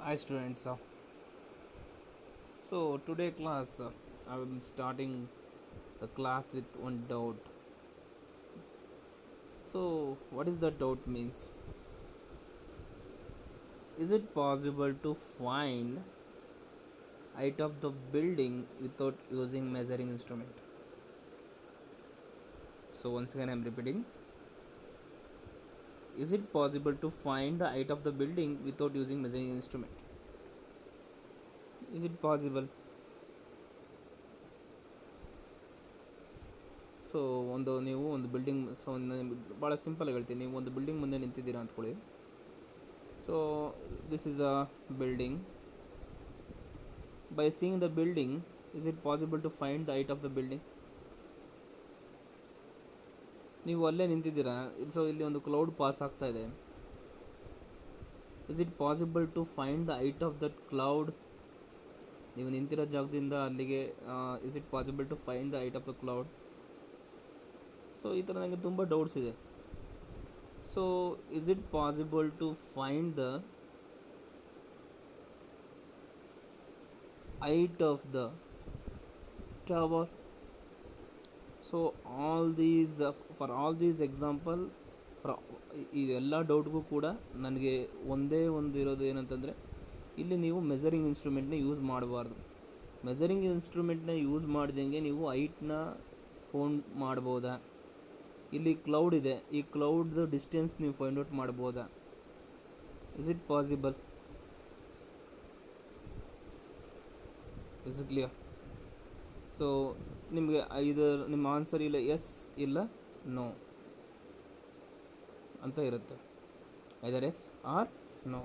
Hi students. So today class I am starting the class with one doubt. So what is the doubt means? Is it possible to find height of the building without using measuring instrument? So once again I am repeating. Is it possible to find the height of the building without using measuring instrument? Is it possible? So ನೀವು ಒಂದು building ಭಾಳ simple ಹೇಳ್ತೀನಿ. ನೀವು ಒಂದು building ಮುಂದೆ ನಿಂತಿದ್ದೀರಾ ಅಂದ್ಕೊಳ್ಳಿ. So this is a building. By seeing the building, is it possible to find the height of the building? ನೀವು ಅಲ್ಲೇ ನಿಂತಿದ್ದೀರಾ, ಸೊ ಇಲ್ಲಿ ಒಂದು ಕ್ಲೌಡ್ ಪಾಸ್ ಆಗ್ತಾ ಇದೆ. Is it possible to find the height of that cloud? ನೀವು ನಿಂತಿರೋ ಜಾಗದಿಂದ ಅಲ್ಲಿಗೆ is it possible to find the height of the cloud? So ಈ ಥರ ನನಗೆ ತುಂಬ ಡೌಟ್ಸ್ ಇದೆ. So is it possible to find the height of the tower? So for all these example, for ಇವೆಲ್ಲ ಡೌಟ್ಗೂ ಕೂಡ ನನಗೆ ಒಂದೇ ಒಂದು ಇರೋದು ಏನಂತಂದರೆ, ಇಲ್ಲಿ ನೀವು ಮೆಜರಿಂಗ್ ಇನ್ಸ್ಟ್ರೂಮೆಂಟ್ನ ಯೂಸ್ ಮಾಡಬಾರ್ದು. ಮೆಜರಿಂಗ್ ಇನ್ಸ್ಟ್ರೂಮೆಂಟ್ನ ಯೂಸ್ ಮಾಡ್ದಂಗೆ ನೀವು ಹೈಟ್ನ ಫೋನ್ ಮಾಡ್ಬೋದಾ? ಇಲ್ಲಿ ಕ್ಲೌಡ್ ಇದೆ, ಈ ಕ್ಲೌಡ್ದು ಡಿಸ್ಟೆನ್ಸ್ ನೀವು ಫೈಂಡ್ ಔಟ್ ಮಾಡ್ಬೋದಾ? Is it possible? Is it clear? So ನಿಮಗೆ ನಿಮ್ಮ ಆನ್ಸರ್ ಇಲ್ಲ ಎಸ್ ಇಲ್ಲ ನೋ ಅಂತ ಇರುತ್ತೆ. ಐದರ್ ಎಸ್ ಆರ್ ನೋ.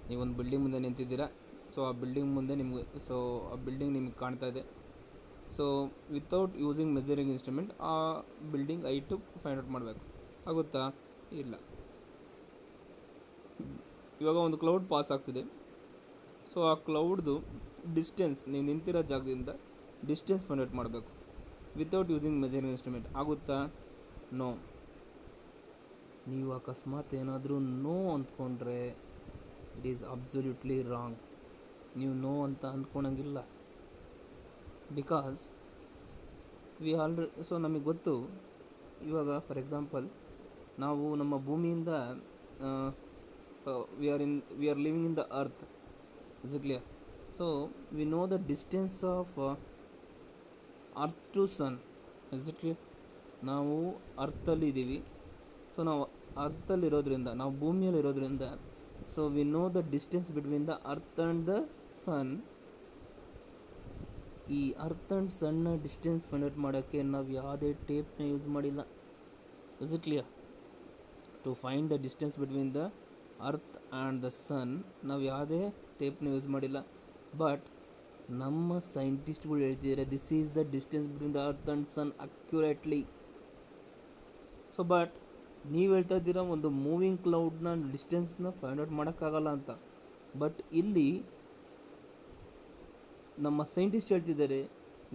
ನೀವೊಂದು ಬಿಲ್ಡಿಂಗ್ ಮುಂದೆ ನಿಂತಿದ್ದೀರಾ. ಸೊ ಆ ಬಿಲ್ಡಿಂಗ್ ಮುಂದೆ ನಿಮಗೆ ಕಾಣ್ತಾ ಇದೆ. So without using measuring instrument ಆ ಬಿಲ್ಡಿಂಗ್ ಹೈಟು ಫೈಂಡ್ ಔಟ್ ಮಾಡಬೇಕು. ಆಗುತ್ತಾ? ಇಲ್ಲ. ಇವಾಗ ಒಂದು ಕ್ಲೌಡ್ ಪಾಸ್ ಆಗ್ತಿದೆ. ಸೊ ಆ ಕ್ಲೌಡ್ದು ಡಿಸ್ಟೆನ್ಸ್, ನೀವು ನಿಂತಿರೋ ಜಾಗದಿಂದ ಡಿಸ್ಟೆನ್ಸ್ ಫೈಂಡ್ ಔಟ್ ಮಾಡಬೇಕು ವಿತೌಟ್ ಯೂಸಿಂಗ್ ಮೆಜರಿಂಗ್ ಇನ್ಸ್ಟ್ರೂಮೆಂಟ್. ಆಗುತ್ತಾ? ನೋ. ನೀವು ಅಕಸ್ಮಾತ್ ಏನಾದರೂ ನೋ ಅಂದ್ಕೊಂಡ್ರೆ ಇಟ್ ಈಸ್ ಅಬ್ಸಲ್ಯೂಟ್ಲಿ ರಾಂಗ್. ನೀವು ನೋ ಅಂತ ಅಂದ್ಕೊಳಂಗಿಲ್ಲ. ಬಿಕಾಸ್ ಸೊ ನಮಗೆ ಗೊತ್ತು. ಇವಾಗ ಫಾರ್ ಎಕ್ಸಾಂಪಲ್, ನಾವು ನಮ್ಮ ಭೂಮಿಯಿಂದ so we are living in the earth. Is it clear? So we know the distance of earth to sun. Is it clear? ನಾವು ಅರ್ಥಲ್ಲಿ ಇದ್ದೀವಿ. ಸೊ ನಾವು ಅರ್ಥಲ್ಲಿರೋದ್ರಿಂದ, ನಾವು ಭೂಮಿಯಲ್ಲಿರೋದ್ರಿಂದ, so we know the distance between the earth and the sun. ಈ earth and ಸನ್ನ distance find out ಮಾಡೋಕ್ಕೆ ನಾವು ಯಾವುದೇ ಟೇಪ್ನ ಯೂಸ್ ಮಾಡಿಲ್ಲ. Is it clear? To find the distance between the earth and the ಸನ್ ನಾವು ಯಾವುದೇ ಟೇಪ್ನ ಯೂಸ್ ಮಾಡಿಲ್ಲ. ಬಟ್ ನಮ್ಮ ಸೈಂಟಿಸ್ಟ್ಗಳು ಹೇಳ್ತಿದ್ದಾರೆ this is the distance between the earth and sun accurately. So but ನೀವು ಹೇಳ್ತಾ ಇದ್ದೀರಾ ಒಂದು ಮೂವಿಂಗ್ ಕ್ಲೌಡ್ನ ಡಿಸ್ಟೆನ್ಸ್ನ ಫೈಂಡ್ ಔಟ್ ಮಾಡೋಕ್ಕಾಗಲ್ಲ ಅಂತ. ಬಟ್ ಇಲ್ಲಿ ನಮ್ಮ ಸೈಂಟಿಸ್ಟ್ ಹೇಳ್ತಿದ್ದಾರೆ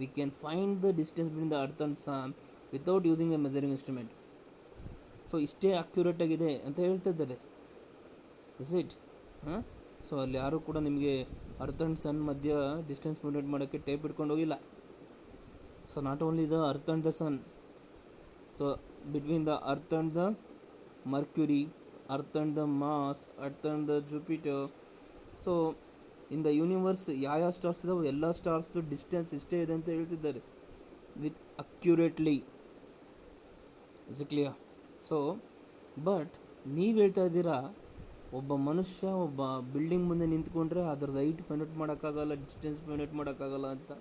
we can find the distance between the earth and sun without using a measuring instrument. So ಇಷ್ಟೇ ಅಕ್ಯುರೇಟ್ ಆಗಿದೆ ಅಂತ ಹೇಳ್ತಾ ಇದ್ದಾರೆ. Is it? ಸೊ ಅಲ್ಲಿ ಯಾರೂ ಕೂಡ ನಿಮಗೆ ಅರ್ತ್ ಆ್ಯಂಡ್ ಸನ್ ಮಧ್ಯ ಡಿಸ್ಟೆನ್ಸ್ ಫೈಂಡ್ ಔಟ್ ಮಾಡೋಕ್ಕೆ ಟೇಪ್ ಇಟ್ಕೊಂಡು ಹೋಗಿಲ್ಲ. So not only the earth and the sun, so between the earth and the Mercury, earth and the Mars, earth and the Jupiter. So in the universe ಯಾವ stars ಇದಾವೆ ಎಲ್ಲ ಸ್ಟಾರ್ಸ್ದು distance ಇಷ್ಟೇ ಇದೆ ಅಂತ ಹೇಳ್ತಿದ್ದಾರೆ with accurately. Is it clear? So but ನೀವು ಹೇಳ್ತಾ ಇದ್ದೀರಾ ಒಬ್ಬ ಮನುಷ್ಯ ಒಬ್ಬ ಬಿಲ್ಡಿಂಗ್ ಮುಂದೆ ನಿಂತ್ಕೊಂಡ್ರೆ ಅದರದ್ದು ಹೈಟ್ ಫೈಂಡ್ ಔಟ್ ಮಾಡೋಕ್ಕಾಗಲ್ಲ, ಡಿಸ್ಟೆನ್ಸ್ ಫೈಂಡ್ ಔಟ್ ಮಾಡೋಕ್ಕಾಗಲ್ಲ ಅಂತ.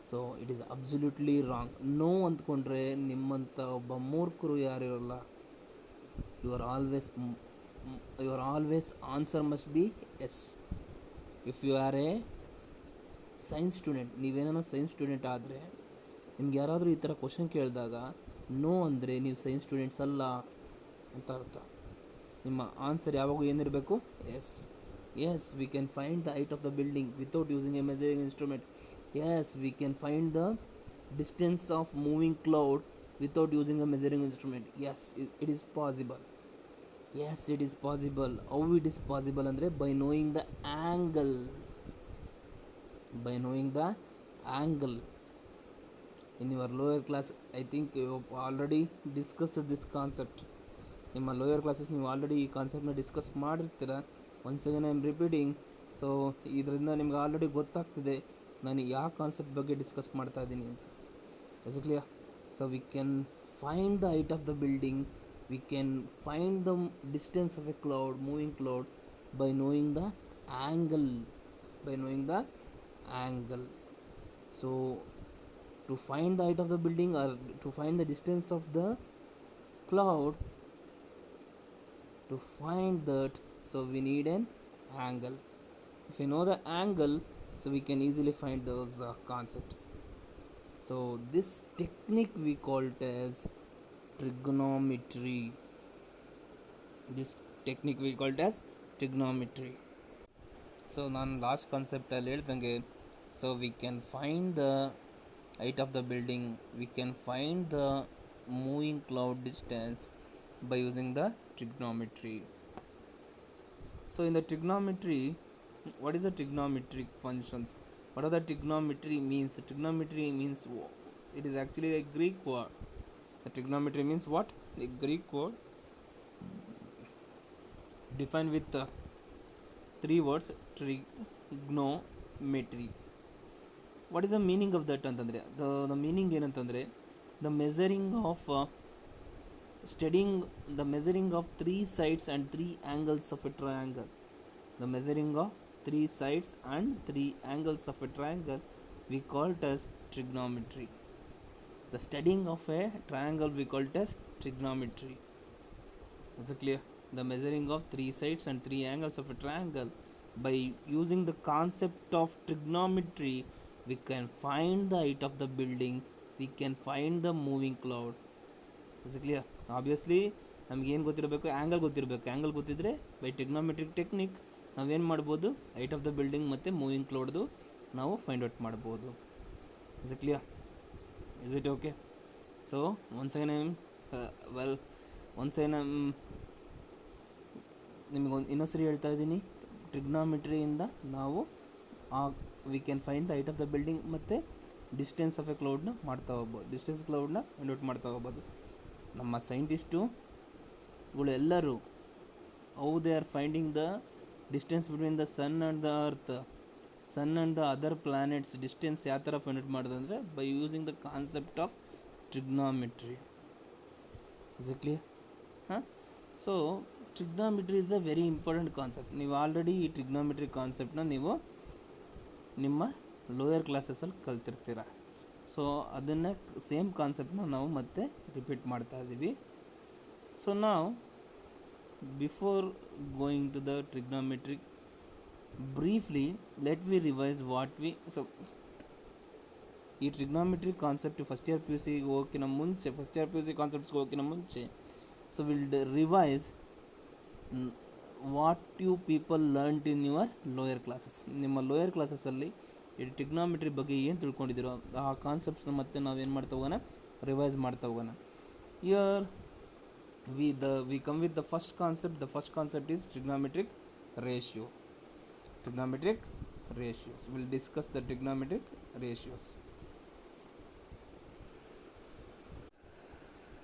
So it is absolutely wrong. No ಅಂದ್ಕೊಂಡ್ರೆ ನಿಮ್ಮಂಥ ಒಬ್ಬ ಮೂರ್ಖರು ಯಾರಿರಲ್ಲ. Your always answer must be yes. If you are a science student, ನೀವೇನೋ ಸೈನ್ಸ್ ಸ್ಟೂಡೆಂಟ್ ಆದರೆ ನಿಮ್ಗೆ ಯಾರಾದರೂ ಈ ಥರ ಕ್ವಶನ್ ಕೇಳಿದಾಗ ನೋ ಅಂದರೆ ನೀವು ಸೈನ್ಸ್ ಸ್ಟೂಡೆಂಟ್ಸ್ ಅಲ್ಲ ಅಂತ ಅರ್ಥ. ನಿಮ್ಮ ಆನ್ಸರ್ ಯಾವಾಗೂ ಏನಿರಬೇಕು? Yes. Yes, we can find the height of the building without using a measuring instrument. Yes, we can find the distance of moving cloud without using a measuring instrument. Yes, it is possible. Yes, it is possible. How it is possible ಅಂದರೆ by knowing the angle. By knowing the angle. In your lower class, I think you have already discussed this concept. ನಿಮ್ಮ lower classes ನೀವು already ಈ ಕಾನ್ಸೆಪ್ಟನ್ನ discuss ಮಾಡಿರ್ತೀರ. Once again I am repeating. So ಇದರಿಂದ ನಿಮ್ಗೆ already ಗೊತ್ತಾಗ್ತಿದೆ ನಾನು ಯಾವ ಕಾನ್ಸೆಪ್ಟ್ ಬಗ್ಗೆ ಡಿಸ್ಕಸ್ ಮಾಡ್ತಾ ಇದ್ದೀನಿ ಅಂತ. Is clear? So V can find the height of the building, V can find the distance of A cloud, moving cloud, by knowing the angle. By knowing the angle. So to find the height of the building or to find the distance of the cloud, to find that, so we need an angle. If we know the angle, so we can easily find those concept. So this technique we call it as trigonometry. This technique we call it as trigonometry. So ನಾನು last ಕಾನ್ಸೆಪ್ಟಲ್ಲಿ ಹೇಳ್ದಂಗೆ, so we can find the height of the building, we can find the moving cloud distance by using the trigonometry. So in the trigonometry, what is the trigonometric functions? What are the trigonometry means? Trigonometry means, it is actually a Greek word. The trigonometry means what? A Greek word defined with three words: trigonometry. What is the meaning of that ಅಂತಂದರೆ, the meaning ಏನಂತಂದರೆ, the measuring of studying the measuring of three sides and three angles of a triangle. The measuring of three sides and three angles of a triangle we call it as trigonometry. The studying of a triangle we call it as trigonometry. Is it clear? The measuring of three sides and three angles of a triangle, by using the concept of trigonometry, we can find the height of the building, we can find the moving cloud. Is it clear? Obviously ನಮಗೇನು ಗೊತ್ತಿರಬೇಕು? Angle ಗೊತ್ತಿರಬೇಕು. Angle ಗೊತ್ತಿದ್ದರೆ by trigonometric technique ನಾವೇನು ಮಾಡ್ಬೋದು? Height of the building ಮತ್ತು moving ಕ್ಲೌಡ್ದು ನಾವು find out ಮಾಡ್ಬೋದು. Is it clear? Is it okay? So once again ನಿಮಗೆ ಇನ್ನೊಂದ್ಸರಿ ಹೇಳ್ತಾ ಇದ್ದೀನಿ. ಟ್ರಿಗ್ನೋಮೆಟ್ರಿಯಿಂದ ನಾವು V can find the height of the building ಮತ್ತು ಡಿಸ್ಟೆನ್ಸ್ ಆಫ್ ಎ ಕ್ಲೌಡ್ನ ಮಾಡ್ತಾ ಹೋಗ್ಬೋದು. ಡಿಸ್ಟೆನ್ಸ್ ಕ್ಲೌಡ್ನ ಫೈಂಡ್ ಔಟ್ ಮಾಡ್ತಾ ಹೋಗ್ಬೋದು. ನಮ್ಮ ಸೈಂಟಿಸ್ಟುಗಳು ಎಲ್ಲರೂ how they are finding the distance between the sun and the earth, sun and the other planets distance ಯಾವ ಥರ ಫೈಂಡ್ ಔಟ್ ಮಾಡೋದಂದರೆ by using the concept of trigonometry. Is it clear? ಹಾಂ. So trigonometry is a very important concept. ನೀವು already ಈ trigonometry ಕಾನ್ಸೆಪ್ಟನ್ನ ನೀವು ನಿಮ್ಮ lower ಕ್ಲಾಸಸಲ್ಲಿ ಕಲ್ತಿರ್ತೀರ. ಸೊ ಅದನ್ನು ಸೇಮ್ ಕಾನ್ಸೆಪ್ಟನ್ನ ನಾವು ಮತ್ತೆ ರಿಪೀಟ್ ಮಾಡ್ತಾ ಇದ್ದೀವಿ. ಸೊ ನಾವು before going to the trigonometric, briefly let we revise what we so ಈ trigonometry concept first year P U ಸಿಗೆ ಹೋಗೋಕ್ಕಿಂತ ಮುಂಚೆ, first year P U C ಕಾನ್ಸೆಪ್ಟ್ಸ್ಗೆ ಹೋಗೋಕ್ಕಿಂತ ಮುಂಚೆ, so will revise what you people learned in your lower classes. ನಿಮ್ಮ lower ಕ್ಲಾಸಸ್ಸಲ್ಲಿ ಈ ಟ್ರಿಗ್ನೋಮೆಟ್ರಿ ಬಗ್ಗೆ ಏನು ತಿಳ್ಕೊಂಡಿದ್ದೀರೋ ಆ ಕಾನ್ಸೆಪ್ಟ್ಸ್ನ ಮತ್ತೆ ನಾವೇನು ಮಾಡ್ತಾ ಹೋಗೋಣ? ರಿವೈಸ್ ಮಾಡ್ತಾ ಹೋಗೋಣ. Year we come with the first concept. The first concept is trigonometric ratio. Trigonometric ratios. We'll discuss the trigonometric ratios.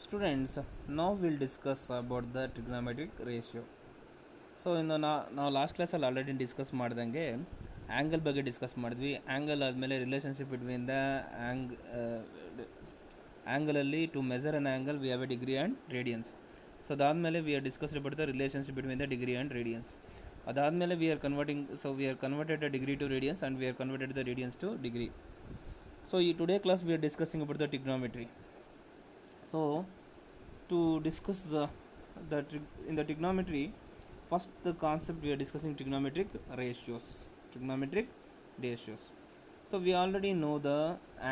Students, now we'll discuss about the trigonometric ratio. So ಇನ್ನು ನಾವು ಲಾಸ್ಟ್ ಕ್ಲಾಸಲ್ಲಿ already discuss ಮಾಡ್ದಂಗೆ angle ಬಗ್ಗೆ discuss ಮಾಡಿದ್ವಿ. Angle ಆದಮೇಲೆ relationship between the ಆ್ಯಂಗಲಲ್ಲಿ to measure an angle we have a degree and radians. So ಅದಾದಮೇಲೆ we are discussed about the relationship between the degree and radians. ಅದಾದಮೇಲೆ we are converted the degree to radians and we are converted the radians to degree. So ಈ today class we are discussing about the trigonometry. So to discuss in the trigonometry, first the concept we are discussing trigonometric ratios. So we already know the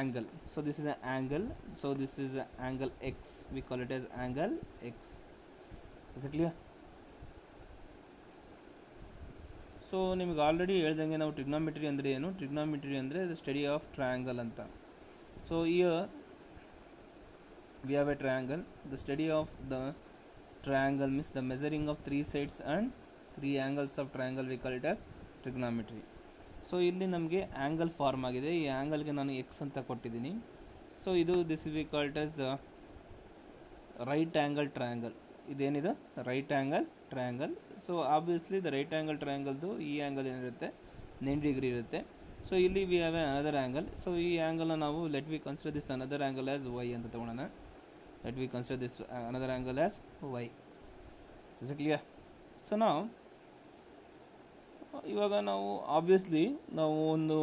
angle. So this is an angle. So this is an angle x. We call it as angle x. Is it clear? So ನಿಮಗೆ already ಹೇಳ್ದಂಗೆ ನಾವು trigonometry ಅಂದರೆ ಏನು? Trigonometry ಅಂದರೆ the study of triangle ಅಂತ. So here V have A triangle. The study of the triangle means the measuring of three sides and three angles of triangle we call it as trigonometry. So ಇಲ್ಲಿ ನಮಗೆ angle form ಆಗಿದೆ. ಈ ಆ್ಯಂಗಲ್ಗೆ ನಾನು X ಅಂತ ಕೊಟ್ಟಿದ್ದೀನಿ. So ಇದು this is we called as right angle triangle. ಇದೇನಿದೆ right angle triangle. So obviously the right angle ಟ್ರಯಾಂಗಲ್ದು ಈ ಆ್ಯಂಗಲ್ ಏನಿರುತ್ತೆ 90 ಡಿಗ್ರಿ ಇರುತ್ತೆ. ಸೊ ಇಲ್ಲಿ we have another angle. So ಈ ಆ್ಯಂಗಲ್ನ ನಾವು let we consider this another angle as Y ಅಂತ ತೊಗೊಳೋಣ. Let we consider this another angle as Y. Is clear? So ನಾವು ಇವಾಗ ನಾವು ಆಬ್ವಿಯಸ್ಲಿ ನಾವು ಒಂದು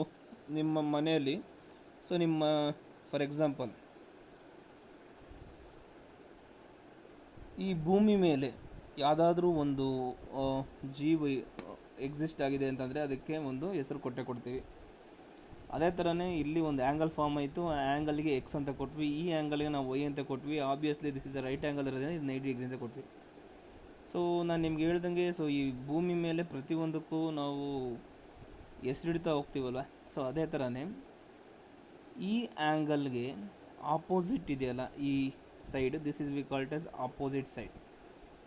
ನಿಮ್ಮ ಮನೆಯಲ್ಲಿ, ಸೊ ನಿಮ್ಮ ಫಾರ್ ಎಕ್ಸಾಂಪಲ್ ಈ ಭೂಮಿ ಮೇಲೆ ಯಾವುದಾದ್ರೂ ಒಂದು ಜೀವಿ ಎಕ್ಸಿಸ್ಟ್ ಆಗಿದೆ ಅಂತಂದರೆ ಅದಕ್ಕೆ ಒಂದು ಹೆಸರು ಕೊಡ್ತೀವಿ. ಅದೇ ಥರನೇ ಇಲ್ಲಿ ಒಂದು ಆ್ಯಂಗಲ್ ಫಾರ್ಮ್ ಆಯಿತು. ಆ ಆ್ಯಂಗಲ್ಗೆ ಎಕ್ಸ್ ಅಂತ ಕೊಟ್ವಿ, ಈ ಆ್ಯಂಗಲ್ಗೆ ನಾವು ವೈ ಅಂತ ಕೊಟ್ವಿ. Obviously this is the right angle ಇರೋದ್ರಿಂದ ಇದು 90 ಡಿಗ್ರಿ ಅಂತ ಕೊಟ್ವಿ. ಸೊ ನಾನು ನಿಮ್ಗೆ ಹೇಳ್ದಂಗೆ, ಸೊ ಈ ಭೂಮಿ ಮೇಲೆ ಪ್ರತಿಯೊಂದಕ್ಕೂ ನಾವು ಹೆಸರಿಡ್ತಾ ಹೋಗ್ತೀವಲ್ವ. ಸೊ ಅದೇ ಥರನೇ ಈ ಆ್ಯಂಗಲ್ಗೆ ಆಪೋಸಿಟ್ ಇದೆಯಲ್ಲ, ಈ side, this is we called as opposite side.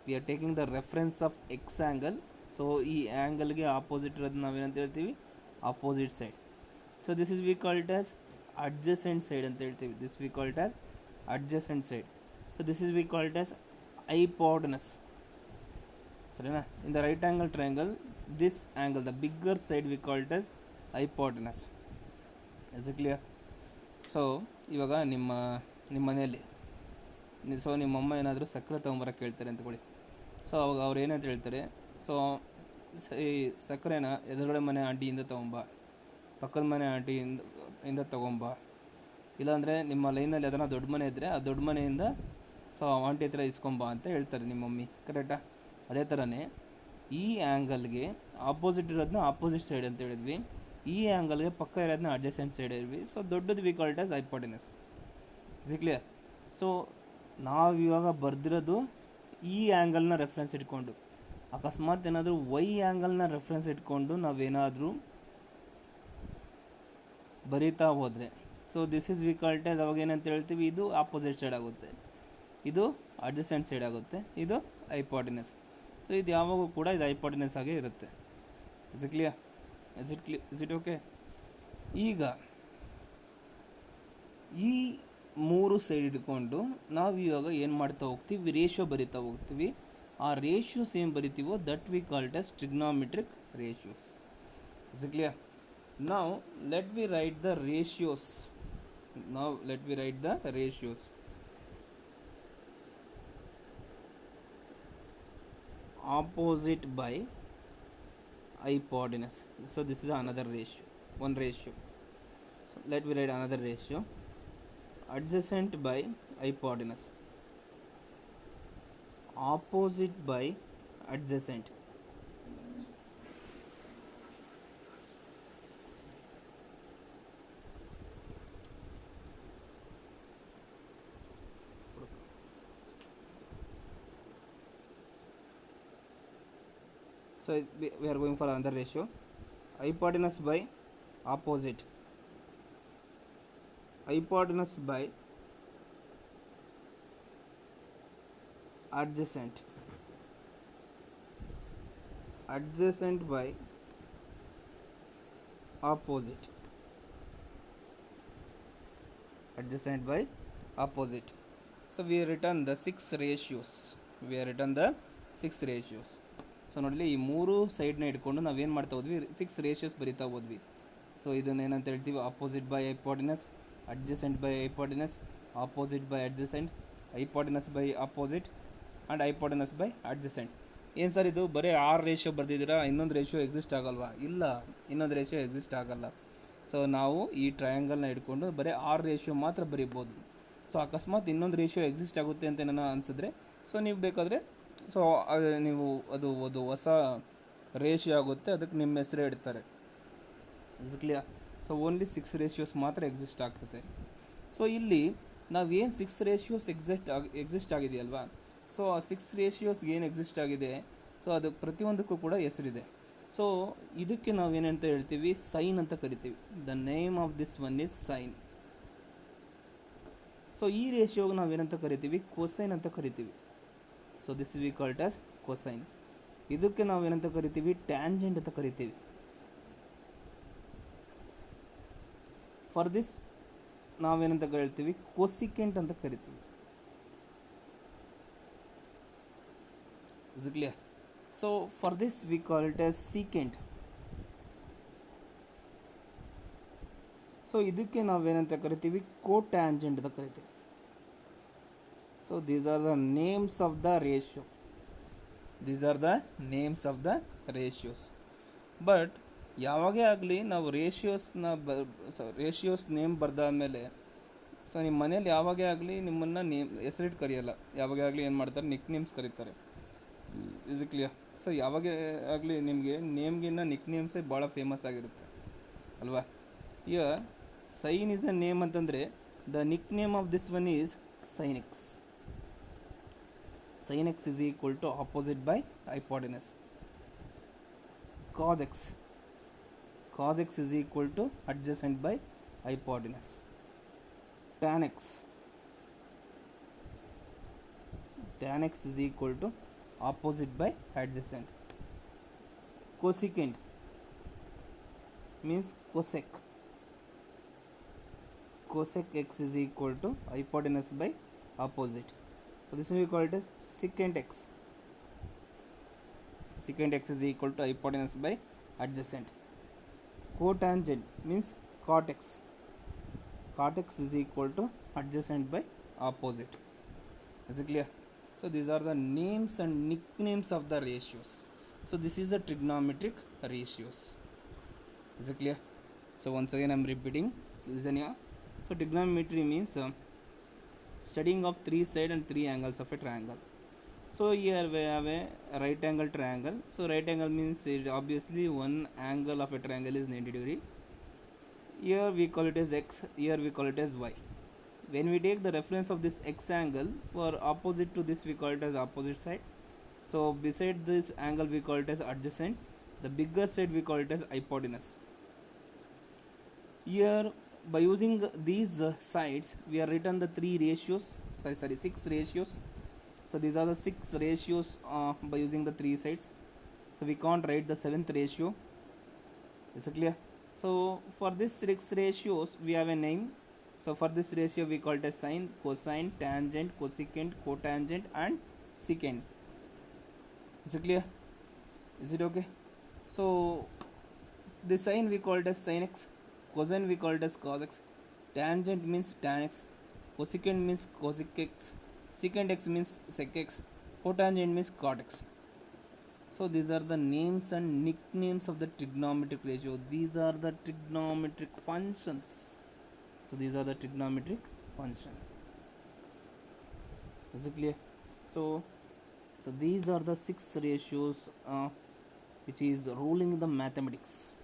We are taking the reference of X angle. So ಈ ಆ್ಯಂಗಲ್ಗೆ ಆಪೋಸಿಟ್ ಇರೋದು ನಾವೇನಂತ ಹೇಳ್ತೀವಿ, opposite side. So this is we called as adjacent side ಅಂತ ಹೇಳ್ತೀವಿ. This we called as adjacent side. So this is we called as hypotenuse. ಸರಿನಾ? In the right angle triangle, this angle, the bigger side we called as hypotenuse. Is it clear? So ಇವಾಗ ನಿಮ್ಮ ಮನೆಯಲ್ಲಿ so ನಿಮ್ಮಮ್ಮ ಏನಾದರೂ ಸಕ್ಕರೆ ತೊಗೊಂಬರಕ್ಕೆ ಹೇಳ್ತಾರೆ ಅಂದ್ಕೊಳ್ಳಿ. So ಅವಾಗ ಅವ್ರು ಏನಂತ ಹೇಳ್ತಾರೆ, ಸೊ ಈ ಸಕ್ಕರೆನ ಎದುರುಗಡೆ ಮನೆ ಆಂಟಿಯಿಂದ ತೊಗೊಂಬ, ಪಕ್ಕದ ಮನೆ ಆಂಟಿಯಿಂದ ತೊಗೊಂಬ, ಇಲ್ಲಾಂದರೆ ನಿಮ್ಮ ಲೈನಲ್ಲಿ ಅದನ್ನು ದೊಡ್ಡ ಮನೆ ಇದ್ದರೆ ಆ ದೊಡ್ಡ ಮನೆಯಿಂದ ಸೊ ಆಂಟಿ ಹತ್ರ ಇಸ್ಕೊಂಬ ಅಂತ ಹೇಳ್ತಾರೆ ನಿಮ್ಮ ಮಮ್ಮಿ. ಕರೆಕ್ಟಾ? ಅದೇ ಥರನೇ ಈ ಆ್ಯಂಗಲ್ಗೆ ಆಪೋಸಿಟ್ ಇರೋದನ್ನ ಆಪೋಸಿಟ್ ಸೈಡ್ ಅಂತ ಹೇಳಿದ್ವಿ, ಈ ಆ್ಯಂಗಲ್ಗೆ ಪಕ್ಕ ಇರೋದನ್ನ ಅಡ್ಜಸೆಂಟ್ ಸೈಡ್ ಹೇಳಿದ್ವಿ. ಸೊ ದೊಡ್ಡದು V called as hypotenuse. Is clear? So ನಾವು ಇವಾಗ ಬರ್ದಿರೋದು ಈ ಆ್ಯಂಗಲ್ನ ರೆಫರೆನ್ಸ್ ಇಟ್ಕೊಂಡು, ಅಕಸ್ಮಾತ್ ಏನಾದರೂ ವೈ ಆ್ಯಂಗಲ್ನ ರೆಫರೆನ್ಸ್ ಇಟ್ಕೊಂಡು ನಾವೇನಾದರೂ ಬರೀತಾ ಹೋದರೆ, so this is we called as, ಅವಾಗ ಏನಂತ ಹೇಳ್ತೀವಿ, ಇದು ಆಪೋಸಿಟ್ ಸೈಡ್ ಆಗುತ್ತೆ, ಇದು ಅಡ್ಜಸೆಂಟ್ ಸೈಡ್ ಆಗುತ್ತೆ, ಇದು ಹೈಪೋಟೆನಸ್. ಸೊ ಇದು ಯಾವಾಗೂ ಕೂಡ ಇದು ಹೈಪೋಟೆನಸ್ ಆಗೇ ಇರುತ್ತೆ. Is it clear? Is it okay? ಈಗ ಈ ಮೂರು ಸೈಡ್ ಇಟ್ಕೊಂಡು ನಾವು ಇವಾಗ ಏನು ಮಾಡ್ತಾ ಹೋಗ್ತೀವಿ, ರೇಷಿಯೋ ಬರಿತಾ ಹೋಗ್ತೀವಿ. ಆ ರೇಷಿಯೋಸ್ ಏನು ಬರಿತೀವೋ that we called as trigonometric ratios. Is it clear? Now let me write the ratios. Opposite by hypotenuse. So this is another ratio, one ratio. So let me write another ratio. Adjacent by hypotenuse, opposite by adjacent, so we are going for another ratio. Hypotenuse by opposite, hypotenuse by adjacent, adjacent by opposite, adjacent by opposite. So we have written the six ratios. So ನೋಡಲಿ, ಈ ಮೂರು ಸೈಡ್ನ ಇಟ್ಕೊಂಡು ನಾವೇನು ಮಾಡ್ತಾ ಹೋದ್ವಿ, 6 ratios ಬರಿತಾ ಹೋದ್ವಿ. So ಇದನ್ನೇನಂತ ಹೇಳ್ತೀವಿ, opposite by hypotenuse, adjacent by hypotenuse, opposite by adjacent, hypotenuse by opposite and hypotenuse by adjacent. ಏನು ಸರ್ ಇದು ಬರೀ 6 ರೇಷಿಯೋ ಬರ್ದಿದ್ದೀರಾ, ಇನ್ನೊಂದು ರೇಷಿಯೋ ಎಕ್ಸಿಸ್ಟ್ ಆಗಲ್ವಾ? ಇಲ್ಲ, ಇನ್ನೊಂದು ರೇಷಿಯೋ ಎಕ್ಸಿಸ್ಟ್ ಆಗಲ್ಲ. ಸೊ ನಾವು ಈ ಟ್ರಯಾಂಗಲ್ನ ಇಟ್ಕೊಂಡು ಬರೀ 6 ರೇಷಿಯೋ ಮಾತ್ರ ಬರಿಬೋದು. ಸೊ ಅಕಸ್ಮಾತ್ ಇನ್ನೊಂದು ರೇಷಿಯೋ ಎಕ್ಸಿಸ್ಟ್ ಆಗುತ್ತೆ ಅಂತ ಏನೋ ಅನಿಸಿದ್ರೆ, ಸೊ ನೀವು ಬೇಕಾದರೆ ಸೊ ನೀವು ಅದು ಹೊಸ ರೇಷಿಯೋ ಆಗುತ್ತೆ, ಅದಕ್ಕೆ ನಿಮ್ಮ ಹೆಸರೇ ಇಡ್ತಾರೆ. Is clear? So only 6 ratios ಮಾತ್ರ ಎಕ್ಸಿಸ್ಟ್ ಆಗ್ತದೆ. ಸೊ ಇಲ್ಲಿ ನಾವೇನು 6 ರೇಷಿಯೋಸ್ ಎಕ್ಸಿಸ್ಟ್ ಆಗಿದೆಯಲ್ವಾ, ಸೊ ಆ 6 ರೇಷಿಯೋಸ್ಗೆ ಏನು ಎಕ್ಸಿಸ್ಟ್ ಆಗಿದೆ, ಸೊ ಅದು ಪ್ರತಿಯೊಂದಕ್ಕೂ ಕೂಡ ಹೆಸರಿದೆ. ಸೊ ಇದಕ್ಕೆ ನಾವೇನಂತ ಹೇಳ್ತೀವಿ, ಸೈನ್ ಅಂತ ಕರಿತೀವಿ. The name of this one is sine. So ಈ ರೇಷಿಯೋಗೆ ನಾವೇನಂತ ಕರಿತೀವಿ, ಕೊಸೈನ್ ಅಂತ ಕರಿತೀವಿ. So this we called as cosine. ಇದಕ್ಕೆ ನಾವೇನಂತ ಕರಿತೀವಿ, ಟ್ಯಾಂಜೆಂಟ್ ಅಂತ ಕರಿತೀವಿ. ಫಾರ್ ದಿಸ್ ನಾವೇನಂತ ಕರಿತೀವಿ, ಕೊಸಿಕೆಂಟ್ ಅಂತ ಕರಿತೀವಿ. Is clear? So for this we call it as secant. So ಇದಕ್ಕೆ ನಾವೇನಂತ ಕರಿತೀವಿ, ಕೋಟ್ಯಾಂಜೆಂಟ್ ಅಂತ ಕರಿತೀವಿ. So these are the names of the ratio. These are the names of the ratios. But ಯಾವಾಗೇ ಆಗಲಿ ನಾವು ರೇಷಿಯೋಸ್ ನೇಮ್ ಬರೆದಾದ್ಮೇಲೆ, ಸೊ ನಿಮ್ಮ ಮನೇಲಿ ಯಾವಾಗೇ ಆಗಲಿ ನಿಮ್ಮನ್ನು ಹೆಸರಿಟ್ಟು ಕರೆಯಲ್ಲ. ಯಾವಾಗೇ ಆಗಲಿ ಏನು ಮಾಡ್ತಾರೆ, ನಿಕ್ ನೇಮ್ಸ್ ಕರೀತಾರೆ. Is clear? ಸೊ ಯಾವಾಗೇ ಆಗಲಿ ನಿಮಗೆ ನೇಮ್ಗಿನ್ನ ನಿಕ್ ನೇಮ್ಸೇ ಭಾಳ ಫೇಮಸ್ ಆಗಿರುತ್ತೆ ಅಲ್ವಾ. ಈಗ ಸೈನ್ ಇಸ್ ಅ ನೇಮ್ ಅಂತಂದರೆ the nickname of this one is sine x. Sin x is equal to opposite by hypotenuse. Cos x is equal to adjacent by hypotenuse. Tan x is equal to opposite by adjacent. Cosecant means cosec x is equal to hypotenuse by opposite. So this will be called as secant x. Secant x is equal to hypotenuse by adjacent. Cotangent means cot x. Cot x is equal to adjacent by opposite. Is it clear? So these are the names and nicknames of the ratios. So this is the trigonometric ratios. Is it clear? So once again I am repeating. So listen here. So trigonometry means studying of three sides and three angles of a triangle. So here we have a right angle triangle. So right angle means obviously one angle of a triangle is 90 degree. Here we call it as x, here we call it as y. When we take the reference of this x angle, for opposite to this we call it as opposite side. So beside this angle we call it as adjacent. The bigger side we call it as hypotenuse. Here by using these sides we are written the six ratios. So these are the six ratios by using the three sides. So we can't write the seventh ratio. Is it clear? So for this six ratios we have a name. So for this ratio we call it as sine, cosine, tangent, cosecant, cotangent and secant. Is it clear? Is it okay? So the sine we call it as sin x, cosine we call it as cos x, tangent means tan x, cosecant means cosec x, secant x means sec x, cotangent means cot x. So these are the names and nicknames of the trigonometric ratio. These are the trigonometric functions. So these are the trigonometric function. Is it clear? So these are the six ratios which is ruling the mathematics.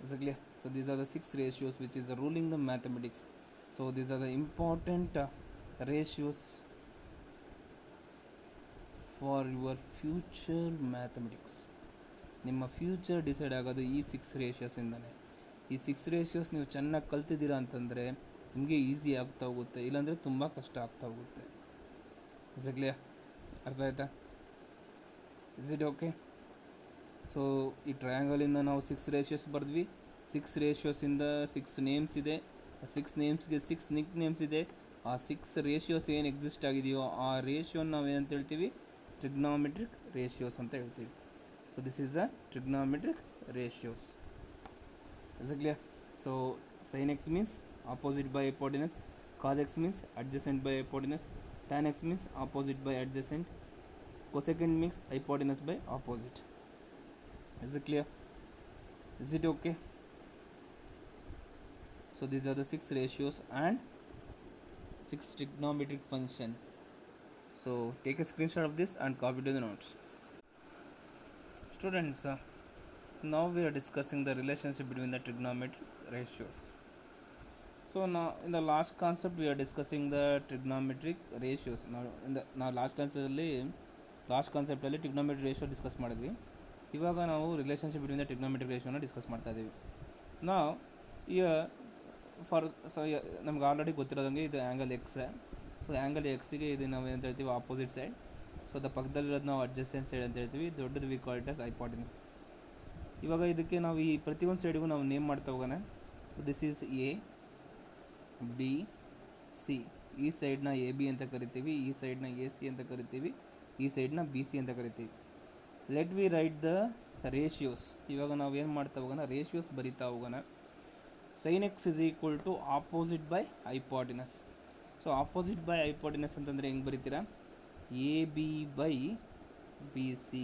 Is it clear? So these are the six ratios which is ruling the mathematics. So these are the important ratios for your future mathematics. ನಿಮ್ಮ future decide ಆಗೋದು ಈ six ರೇಷಿಯೋಸಿಂದನೇ. ಈ six ratios ನೀವು ಚೆನ್ನಾಗಿ ಕಲ್ತಿದ್ದೀರಾ ಅಂತಂದರೆ ನಿಮಗೆ easy ಆಗ್ತಾ ಹೋಗುತ್ತೆ, ಇಲ್ಲಾಂದರೆ ತುಂಬ ಕಷ್ಟ ಆಗ್ತಾ ಹೋಗುತ್ತೆ. Is it clear? ಅರ್ಥ ಆಯ್ತಾ? Is it okay? ಸೊ ಈ ಟ್ರಯಾಂಗಲಿಂದ ನಾವು ಸಿಕ್ಸ್ ರೇಷಿಯೋಸ್ ಬರೆದ್ವಿ. ಸಿಕ್ಸ್ ರೇಷಿಯೋಸಿಂದ ಸಿಕ್ಸ್ ನೇಮ್ಸ್ ಇದೆ. ಸಿಕ್ಸ್ ನೇಮ್ಸ್ಗೆ ಸಿಕ್ಸ್ ನಿಕ್ ನೇಮ್ಸ್ ಇದೆ. ಆ ಸಿಕ್ಸ್ ರೇಷಿಯೋಸ್ ಏನು ಎಕ್ಸಿಸ್ಟ್ ಆಗಿದೆಯೋ ಆ ರೇಷಿಯೋನ ನಾವು ಏನಂತ ಹೇಳ್ತೀವಿ, ಟ್ರಿಗ್ನೋಮೆಟ್ರಿಕ್ ರೇಷಿಯೋಸ್ ಅಂತ ಹೇಳ್ತೀವಿ. So this is the trigonometric ratios. Is clear? So sin x means opposite by hypotenuse, cos x means adjacent by hypotenuse, tan x means opposite by adjacent, cosecant means hypotenuse by opposite. Is it clear? Is it okay? So these are the six ratios and six trigonometric function. So take a screenshot of this and copy to the notes. Students, now we are discussing the relationship between the trigonometric ratios. So now in the last concept we are discussing the trigonometric ratios. Now last concept ಅಲ್ಲಿ trigonometric ratio discuss ಮಾಡಿದ್ವಿ. ಇವಾಗ ನಾವು relationship between the trigonometric ರೇಷಿಯೋನ discuss ಮಾಡ್ತಾ ಇದ್ದೀವಿ. ನಾವು ಈಗ ನಮ್ಗೆ ಆಲ್ರೆಡಿ ಗೊತ್ತಿರೋದಂಗೆ ಇದು ಆ್ಯಂಗಲ್ ಎಕ್ಸ್. ಸೊ ಆ್ಯಂಗಲ್ ಎಕ್ಸಿಗೆ ಇದು ನಾವು ಏನಂತ ಹೇಳ್ತೀವಿ ಆಪೋಸಿಟ್ ಸೈಡ್. ಸೊ ಅದ ಪಕ್ಕದಲ್ಲಿರೋದು ನಾವು ಅಡ್ಜಸೆಂಟ್ ಸೈಡ್ ಅಂತ ಹೇಳ್ತೀವಿ. ದೊಡ್ಡದು ವಿ ಕಾಲ್ ಇಟ್ ಆಸ್ ಹೈಪಾಟೆನಸ್. ಇವಾಗ ಇದಕ್ಕೆ ನಾವು ಈ ಪ್ರತಿಯೊಂದು ಸೈಡಿಗೂ ನಾವು ನೇಮ್ ಮಾಡ್ತಾ ಹೋಗೋಣ. So this is A B C. ಈ ಸೈಡ್ನ ಎ ಬಿ ಅಂತ ಕರಿತೀವಿ, ಈ ಸೈಡ್ನ ಎ ಸಿ ಅಂತ ಕರಿತೀವಿ, ಈ ಸೈಡ್ನ ಬಿ ಸಿ ಅಂತ ಕರಿತೀವಿ. Let we write the ratios. ಇವಾಗ ನಾವು ಏನು ಮಾಡ್ತಾ ಹೋಗೋಣ, ರೇಷಿಯೋಸ್ ಬರಿತಾ ಹೋಗೋಣ. Sine X is equal to opposite by hypotenuse. So opposite by hypotenuse ಅಂತಂದರೆ ಹೆಂಗೆ ಬರಿತೀರಾ, A B by B C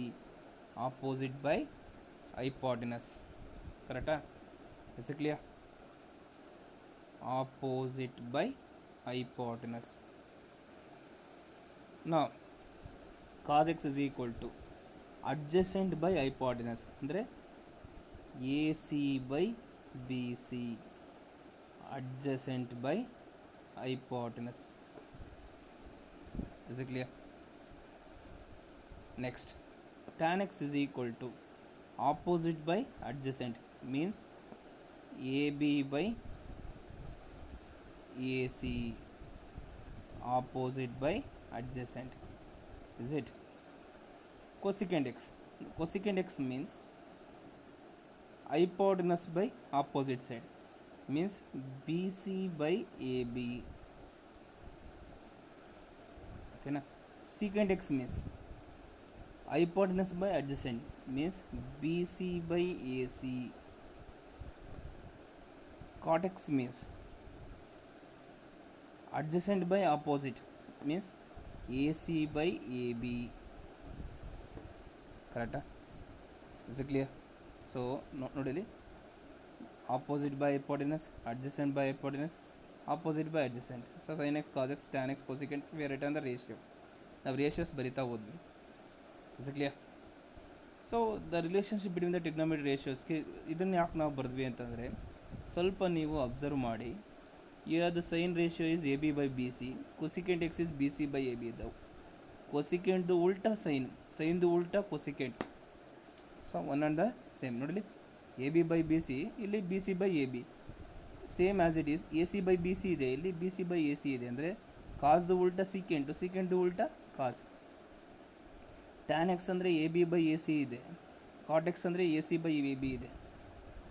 opposite by hypotenuse. ಕರೆಕ್ಟಾ? Is it clear? Opposite by hypotenuse. Now cos x is equal to adjacent by hypotenuse ಅಂದರೆ AC by BC adjacent by hypotenuse. Is it clear? Next, tan x is equal to opposite by adjacent means AB by AC opposite by adjacent. Is it? Cosecant x. Cosecant x means hypotenuse by opposite side means BC by AB. Okay na? Secant x means hypotenuse by adjacent means BC by AC. Cot x means adjacent by opposite means AC by AB. Correct? Is it clear? So ನೋಡಿ, opposite by hypotenuse, adjacent by hypotenuse, opposite by adjacent. So sin x, cos x, tan x, cosecant x, we have written the ratio. ನಾವು ratios ಬರಿತಾ ಹೋದ್ವಿ. Is it clear? So the relationship between the trigonometry ರೇಷಿಯೋಸ್ಗೆ ಇದನ್ನು ಯಾಕೆ ನಾವು ಬರೆದ್ವಿ ಅಂತಂದರೆ, ಸ್ವಲ್ಪ ನೀವು ಅಬ್ಸರ್ವ್ ಮಾಡಿ. Here the sin ratio is AB by BC, cosecant x is BC by AB. The cosecant the ulta sin the ulta cosecant. So one and the same. Nodili AB by BC illi BC by AB same as it is. AC by BC ide, illi BC by AC ide. Andre cos the ulta secant, secant the ulta cos. Tan x andre AB by AC ide, cot x andre AC by AB ide.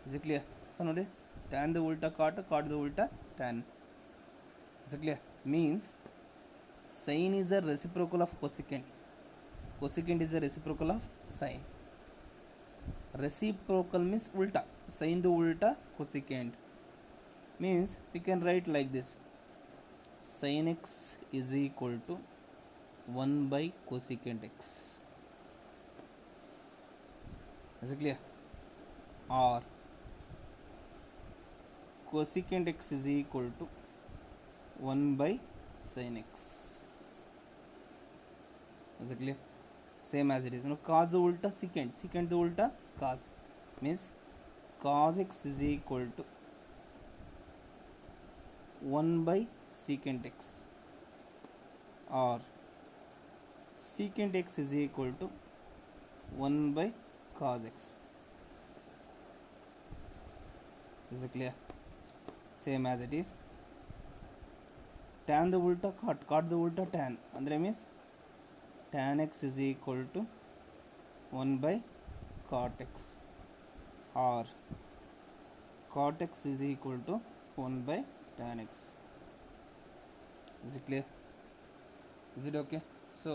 Is it clear? So nodi, tan the ulta cot, cot the ulta tan. Is it clear? Means sin is a reciprocal of cosecant. Cosecant is a reciprocal of sin. Reciprocal means ulta. Sin the ulta cosecant. Means we can write like this. Sin x is equal to 1 by cosecant x. Is it clear? Or cosecant x is equal to 1 by sin x. Is it clear? Same as it is. Now cos the ulta secant, secant the ulta cos means cos x is equal to 1 by secant x, or secant x is equal to 1 by cos x. Is it clear? Same as it is. Tan the ulta cot, cot the ulta tan, andre means tan x is equal to 1 by cot x, or cot x is equal to 1 by tan x. Is it clear? Is it okay? So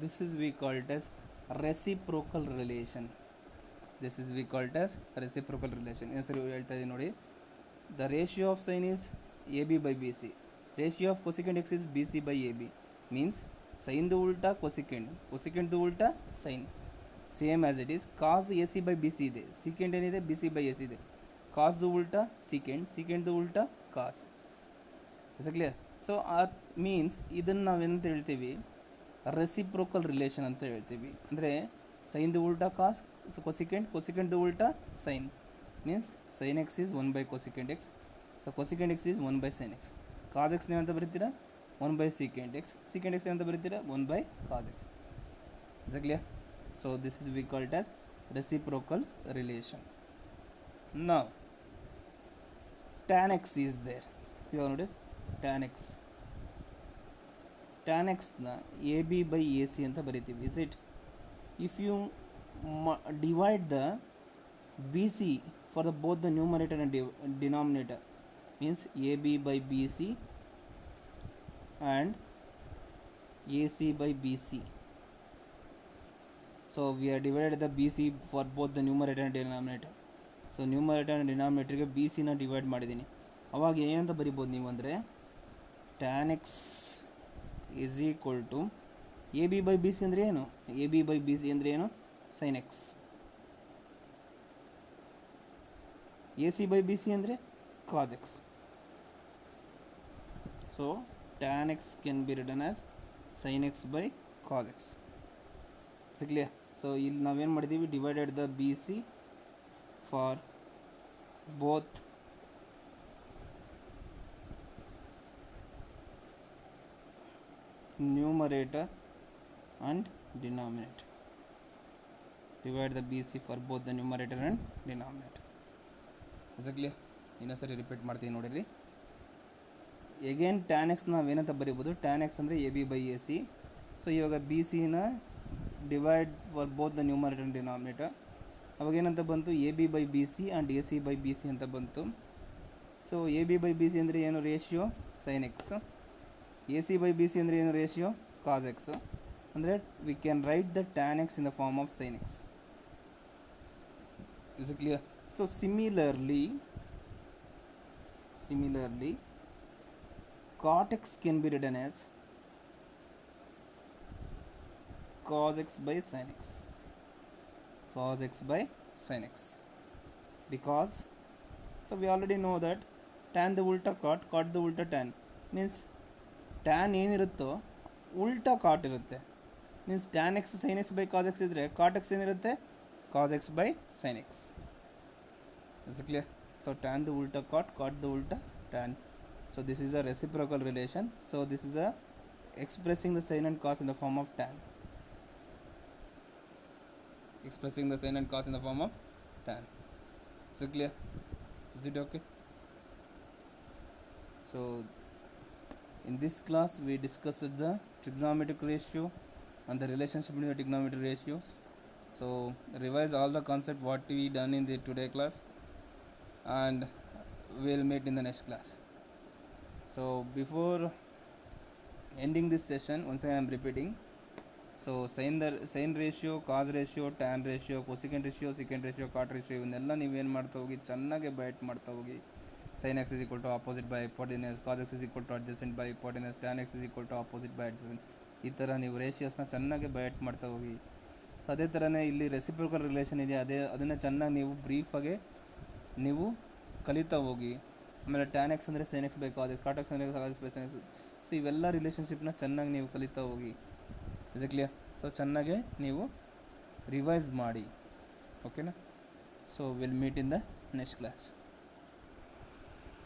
this is we call it as reciprocal relation. This is we call it as reciprocal relation. ಹೆಸರು ಹೇಳ್ತಾ ಇದೀನಿ ನೋಡಿ. The ratio of sin is AB by BC. Ratio of cosecant x is BC by AB. Means sin the ulta cosecant, cosecant the ulta sin. Same as it is. Cos AC by BC ಇದೆ, secant ಏನಿದೆ BC by AC ಇದೆ. Cos the ulta secant, secant the ulta cos. Is it clear? So means ಇದನ್ನು ನಾವೇನಂತ ಹೇಳ್ತೀವಿ, reciprocal relation ಅಂತ ಹೇಳ್ತೀವಿ. ಅಂದರೆ sine the ಉಲ್ಟಾ ಕಾಸ್ ಕೊಸಿಕೆಂಟ್, ಕೊಸಿಕೆಂಟ್ ದ ಉಲ್ಟಾ sine means sine X is 1 by cosecant X. So cosecant X is 1 by sine X. Cos X ಏನಂತ ಬರೀತೀರಾ 1 by secant X, secant X ಏನಂತ ಬರೀತೀರಾ 1 by cos X. Is it clear? So this is we called as reciprocal relation. Now tan x is there. ಇವಾಗ ನೋಡಿ tan x. Tan ಎಕ್ಸ್ನ A B by A C ಅಂತ ಬರಿತೀವಿ. Is it? If you divide the B C for the both the numerator and denominator means AB by BC and AC by BC. So we are divided the BC for both the numerator and denominator. So numerator and denominator ಗೆ BC ನ divide ಮಾಡಿದ್ದೀನಿ. ಅವಾಗ ಏನಂತ ಬರಿಬೋದು ನೀವು ಅಂದರೆ tan x is equal to AB by BC ಅಂದರೆ ಏನು? AB by BC ಅಂದರೆ ಏನು? sin x. AC by BC ಅಂದರೆ cos x. So tan x can be written as sin x by cos x. Is it clear? So ಇಲ್ಲಿ ನಾವೇನು ಮಾಡಿದ್ದೀವಿ, divided the B C for both numerator and denominator. Divide the BC for both the numerator and denominator. Is it clear? ಇನ್ನೊಂದ್ಸರಿ repeat ಮಾಡ್ತೀನಿ ನೋಡಿರಿ. Again tan X ನಾವೇನಂತ ಬರೀಬೋದು, tan X ಅಂದರೆ A B by A C. So ಇವಾಗ B ಸಿನ divide for both the numerator and denominator. ಅವಾಗ ಏನಂತ ಬಂತು, A B by B C and A C by B C ಅಂತ ಬಂತು. So A B by B C ಅಂದರೆ ಏನು? Ratio sine X. A C by B C ಅಂದರೆ ಏನು? Ratio cos X. ಅಂದರೆ we can write the tan x in the form of sine X. Is it clear? So similarly cot x can be written as cos x by sin x. Cos x by sin x. Because so we already know that tan the ulta cot, cot the ulta tan means tan ಏನಿರುತ್ತೋ ಉಲ್ಟಾ ಕಾಟ್ ಇರುತ್ತೆ. Means tan x sin x by cos x ಇದ್ದರೆ cot x ಏನಿರುತ್ತೆ? cos x by sin x. Is it clear? So tan the ulta cot, cot the ulta tan. So this is a reciprocal relation. So this is a expressing the sin and cos in the form of tan. Expressing the sin and cos in the form of tan. Is it clear? Is it okay? So in this class we discussed the trigonometric ratio and the relationship between the trigonometric ratios. So revise all the concept what we done in the today class, and we'll meet in the next class. So before ending this session, once I am repeating, so sin ratio, cos ratio, tan ratio, cosecant ratio, secant ratio, cot ratio ಇವನ್ನೆಲ್ಲ ನೀವೇನು ಮಾಡ್ತಾ ಹೋಗಿ, ಚೆನ್ನಾಗಿ byte ಮಾಡ್ತಾ ಹೋಗಿ. sin x is equal to opposite by hypotenuse, cos x is equal to adjacent by hypotenuse, tan x is equal to opposite by adjacent. ಈ ಥರ ನೀವು ರೇಷಿಯೋಸ್ನ ಚೆನ್ನಾಗಿ ಬೈಟ್ ಮಾಡ್ತಾ ಹೋಗಿ. ಸೊ ಅದೇ ಥರನೇ ಇಲ್ಲಿ ರೆಸಿಪ್ರೋಕಲ್ ರಿಲೇಷನ್ ಇದೆ, ಅದನ್ನು ಚೆನ್ನಾಗಿ ನೀವು ಬ್ರೀಫಾಗೆ ನೀವು ಕಲಿತಾ ಹೋಗಿ. ಆಮೇಲೆ ಟ್ಯಾನ್ ಎಕ್ಸ್ ಅಂದರೆ sine X by cos X, cot X ಅಂದರೆ cos X by sine X. So ಇವೆಲ್ಲ ರಿಲೇಷನ್ಶಿಪ್ನ ಚೆನ್ನಾಗಿ ನೀವು ಕಲಿತಾ ಹೋಗಿ. Is it clear? ಸೊ ಚೆನ್ನಾಗೆ ನೀವು ರಿವೈಸ್ ಮಾಡಿ. ಓಕೆನಾ? So will meet in the next class.